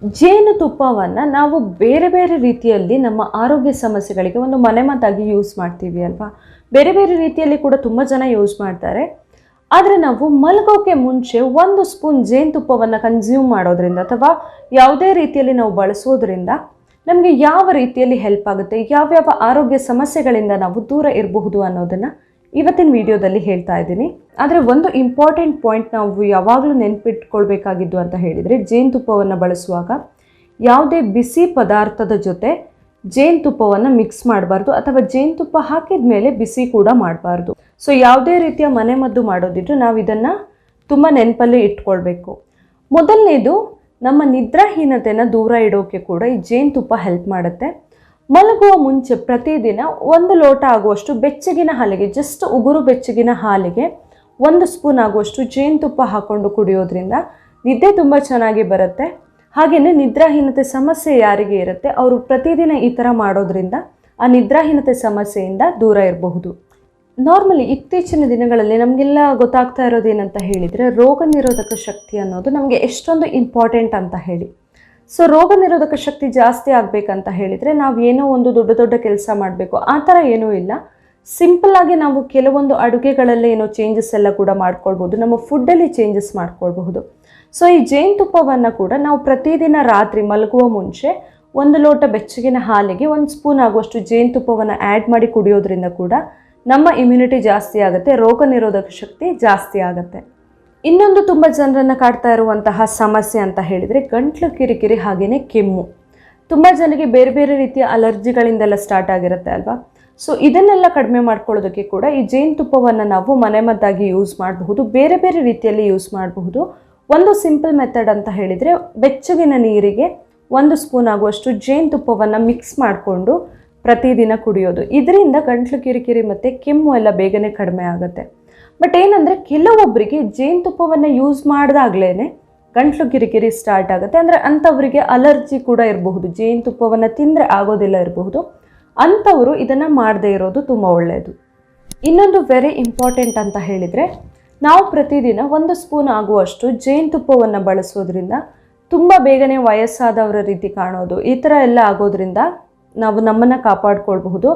ಜೇನುತುಪ್ಪವನ್ನು ನಾವು ಬೇರೆ ಬೇರೆ ರೀತಿಯಲ್ಲಿ ನಮ್ಮ ಆರೋಗ್ಯ ಸಮಸ್ಯೆಗಳಿಗೆ ಒಂದು ಮನೆಮದ್ದಾಗಿ ಯೂಸ್ ಮಾಡ್ತೀವಿ ಅಲ್ವಾ. ಬೇರೆ ಬೇರೆ ರೀತಿಯಲ್ಲಿ ಕೂಡ ತುಂಬ ಜನ ಯೂಸ್ ಮಾಡ್ತಾರೆ. ಆದರೆ ನಾವು ಮಲಗೋಕೆ ಮುಂಚೆ 1 ಸ್ಪೂನ್ ಜೇನುತುಪ್ಪವನ್ನು ಕನ್ಸ್ಯೂಮ್ ಮಾಡೋದ್ರಿಂದ ಅಥವಾ ಯಾವುದೇ ರೀತಿಯಲ್ಲಿ ನಾವು ಬಳಸೋದ್ರಿಂದ ನಮಗೆ ಯಾವ ರೀತಿಯಲ್ಲಿ ಹೆಲ್ಪ್ ಆಗುತ್ತೆ, ಯಾವ್ಯಾವ ಆರೋಗ್ಯ ಸಮಸ್ಯೆಗಳಿಂದ ನಾವು ದೂರ ಇರಬಹುದು ಅನ್ನೋದನ್ನು ಇವತ್ತಿನ ವಿಡಿಯೋದಲ್ಲಿ ಹೇಳ್ತಾ ಇದ್ದೀನಿ. ಆದರೆ ಒಂದು ಇಂಪಾರ್ಟೆಂಟ್ ಪಾಯಿಂಟ್ ನಾವು ಯಾವಾಗಲೂ ನೆನಪಿಟ್ಕೊಳ್ಬೇಕಾಗಿದ್ದು ಅಂತ ಹೇಳಿದರೆ, ಜೇನುತುಪ್ಪವನ್ನು ಬಳಸುವಾಗ ಯಾವುದೇ ಬಿಸಿ ಪದಾರ್ಥದ ಜೊತೆ ಜೇನುತುಪ್ಪವನ್ನು ಮಿಕ್ಸ್ ಮಾಡಬಾರ್ದು ಅಥವಾ ಜೇನುತುಪ್ಪ ಹಾಕಿದ ಮೇಲೆ ಬಿಸಿ ಕೂಡ ಮಾಡಬಾರ್ದು. ಸೊ ಯಾವುದೇ ರೀತಿಯ ಮನೆಮದ್ದು ಮಾಡೋದಿದ್ರು ನಾವು ಇದನ್ನು ತುಂಬ ನೆನಪಲ್ಲಿ ಇಟ್ಕೊಳ್ಬೇಕು. ಮೊದಲನೇದು, ನಮ್ಮ ನಿದ್ರಾಹೀನತೆಯನ್ನು ದೂರ ಇಡೋಕ್ಕೆ ಕೂಡ ಈ ಜೇನುತುಪ್ಪ ಹೆಲ್ಪ್ ಮಾಡುತ್ತೆ. ಮಲಗುವ ಮುಂಚೆ ಪ್ರತಿದಿನ 1 ಲೋಟ ಆಗುವಷ್ಟು ಬೆಚ್ಚಗಿನ ಹಾಲಿಗೆ, ಜಸ್ಟ್ ಉಗುರು ಬೆಚ್ಚಗಿನ ಹಾಲಿಗೆ 1 ಸ್ಪೂನ್ ಆಗುವಷ್ಟು ಜೇನುತುಪ್ಪ ಹಾಕ್ಕೊಂಡು ಕುಡಿಯೋದ್ರಿಂದ ನಿದ್ದೆ ತುಂಬ ಚೆನ್ನಾಗಿ ಬರುತ್ತೆ. ಹಾಗೆಯೇ ನಿದ್ರಾಹೀನತೆ ಸಮಸ್ಯೆ ಯಾರಿಗೆ ಇರುತ್ತೆ ಅವರು ಪ್ರತಿದಿನ ಈ ಥರ ಮಾಡೋದ್ರಿಂದ ಆ ನಿದ್ರಾಹೀನತೆ ಸಮಸ್ಯೆಯಿಂದ ದೂರ ಇರಬಹುದು. ನಾರ್ಮಲಿ ಇತ್ತೀಚಿನ ದಿನಗಳಲ್ಲಿ ನಮಗೆಲ್ಲ ಗೊತ್ತಾಗ್ತಾ ಇರೋದೇನಂತ ಹೇಳಿದರೆ, ರೋಗ ನಿರೋಧಕ ಶಕ್ತಿ ಅನ್ನೋದು ನಮಗೆ ಎಷ್ಟೊಂದು ಇಂಪಾರ್ಟೆಂಟ್ ಅಂತ ಹೇಳಿ. ಸೊ ರೋಗ ನಿರೋಧಕ ಶಕ್ತಿ ಜಾಸ್ತಿ ಆಗಬೇಕಂತ ಹೇಳಿದರೆ ನಾವು ಏನೋ ಒಂದು ದೊಡ್ಡ ದೊಡ್ಡ ಕೆಲಸ ಮಾಡಬೇಕು ಆ ಥರ ಏನೂ ಇಲ್ಲ. ಸಿಂಪಲ್ಲಾಗಿ ನಾವು ಕೆಲವೊಂದು ಅಡುಗೆಗಳಲ್ಲೇ ಏನೋ ಚೇಂಜಸ್ ಎಲ್ಲ ಕೂಡ ಮಾಡ್ಕೊಳ್ಬೋದು, ನಮ್ಮ ಫುಡ್ಡಲ್ಲಿ ಚೇಂಜಸ್ ಮಾಡ್ಕೊಳ್ಬಹುದು. ಸೊ ಈ ಜೇನುತುಪ್ಪವನ್ನು ಕೂಡ ನಾವು ಪ್ರತಿದಿನ ರಾತ್ರಿ ಮಲಗುವ ಮುಂಚೆ 1 ಲೋಟ ಬೆಚ್ಚಗಿನ ಹಾಲಿಗೆ 1 ಸ್ಪೂನ್ ಆಗುವಷ್ಟು ಜೇನುತುಪ್ಪವನ್ನು ಆ್ಯಡ್ ಮಾಡಿ ಕುಡಿಯೋದ್ರಿಂದ ಕೂಡ ನಮ್ಮ ಇಮ್ಯುನಿಟಿ ಜಾಸ್ತಿ ಆಗುತ್ತೆ, ರೋಗ ನಿರೋಧಕ ಶಕ್ತಿ ಜಾಸ್ತಿ ಆಗುತ್ತೆ. ಇನ್ನೊಂದು ತುಂಬ ಜನರನ್ನು ಕಾಡ್ತಾ ಇರುವಂತಹ ಸಮಸ್ಯೆ ಅಂತ ಹೇಳಿದರೆ ಗಂಟ್ಲು ಕಿರಿಕಿರಿ ಹಾಗೆಯೇ ಕೆಮ್ಮು. ತುಂಬ ಜನರಿಗೆ ಬೇರೆ ಬೇರೆ ರೀತಿಯ ಅಲರ್ಜಿಗಳಿಂದೆಲ್ಲ ಸ್ಟಾರ್ಟ್ ಆಗಿರುತ್ತೆ ಅಲ್ವಾ. ಸೊ ಇದನ್ನೆಲ್ಲ ಕಡಿಮೆ ಮಾಡ್ಕೊಳ್ಳೋದಕ್ಕೆ ಕೂಡ ಈ ಜೇನುತುಪ್ಪವನ್ನು ನಾವು ಮನೆಮದ್ದಾಗಿ ಯೂಸ್ ಮಾಡಬಹುದು, ಬೇರೆ ಬೇರೆ ರೀತಿಯಲ್ಲಿ ಯೂಸ್ ಮಾಡಬಹುದು. ಒಂದು ಸಿಂಪಲ್ ಮೆಥಡ್ ಅಂತ ಹೇಳಿದರೆ, ಬೆಚ್ಚಗಿನ ನೀರಿಗೆ 1 ಸ್ಪೂನ್ ಆಗುವಷ್ಟು ಜೇನುತುಪ್ಪವನ್ನು ಮಿಕ್ಸ್ ಮಾಡಿಕೊಂಡು ಪ್ರತಿದಿನ ಕುಡಿಯೋದು. ಇದರಿಂದ ಗಂಟ್ಲು ಕಿರಿಕಿರಿ ಮತ್ತು ಕೆಮ್ಮು ಎಲ್ಲ ಬೇಗನೆ ಕಡಿಮೆ ಆಗುತ್ತೆ. ಬಟ್ ಏನಂದರೆ ಕೆಲವೊಬ್ಬರಿಗೆ ಜೇನುತುಪ್ಪವನ್ನು ಯೂಸ್ ಮಾಡಿದಾಗಲೇ ಗಂಟ್ಲು ಕಿರಿಕಿರಿ ಸ್ಟಾರ್ಟ್ ಆಗುತ್ತೆ. ಅಂದರೆ ಅಂಥವರಿಗೆ ಅಲರ್ಜಿ ಕೂಡ ಇರಬಹುದು, ಜೇನುತುಪ್ಪವನ್ನು ತಿಂದರೆ ಆಗೋದಿಲ್ಲ ಇರಬಹುದು. ಅಂಥವರು ಇದನ್ನು ಮಾಡದೇ ಇರೋದು ತುಂಬ ಒಳ್ಳೆಯದು. ಇನ್ನೊಂದು ವೆರಿ ಇಂಪಾರ್ಟೆಂಟ್ ಅಂತ ಹೇಳಿದರೆ, ನಾವು ಪ್ರತಿದಿನ 1 ಸ್ಪೂನ್ ಆಗುವಷ್ಟು ಜೇನುತುಪ್ಪವನ್ನು ಬಳಸೋದ್ರಿಂದ ತುಂಬ ಬೇಗನೆ ವಯಸ್ಸಾದವರ ರೀತಿ ಕಾಣೋದು, ಈ ಥರ ಎಲ್ಲ ಆಗೋದ್ರಿಂದ ನಾವು ನಮ್ಮನ್ನು ಕಾಪಾಡ್ಕೊಳ್ಬಹುದು.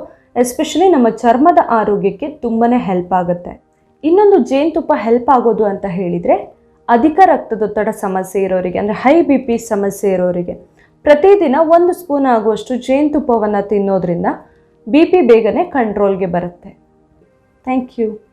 ಎಸ್ಪೆಷಲಿ ನಮ್ಮ ಚರ್ಮದ ಆರೋಗ್ಯಕ್ಕೆ ತುಂಬಾ ಹೆಲ್ಪ್ ಆಗುತ್ತೆ. ಇನ್ನೊಂದು ಜೇನುತುಪ್ಪ ಹೆಲ್ಪ್ ಆಗೋದು ಅಂತ ಹೇಳಿದರೆ, ಅಧಿಕ ರಕ್ತದೊತ್ತಡ ಸಮಸ್ಯೆ ಇರೋರಿಗೆ, ಅಂದರೆ ಹೈ BP ಸಮಸ್ಯೆ ಇರೋರಿಗೆ ಪ್ರತಿದಿನ 1 ಸ್ಪೂನ್ ಆಗುವಷ್ಟು ಜೇನುತುಪ್ಪವನ್ನು ತಿನ್ನೋದ್ರಿಂದ BP ಬೇಗನೆ ಕಂಟ್ರೋಲ್ಗೆ ಬರುತ್ತೆ. Thank you.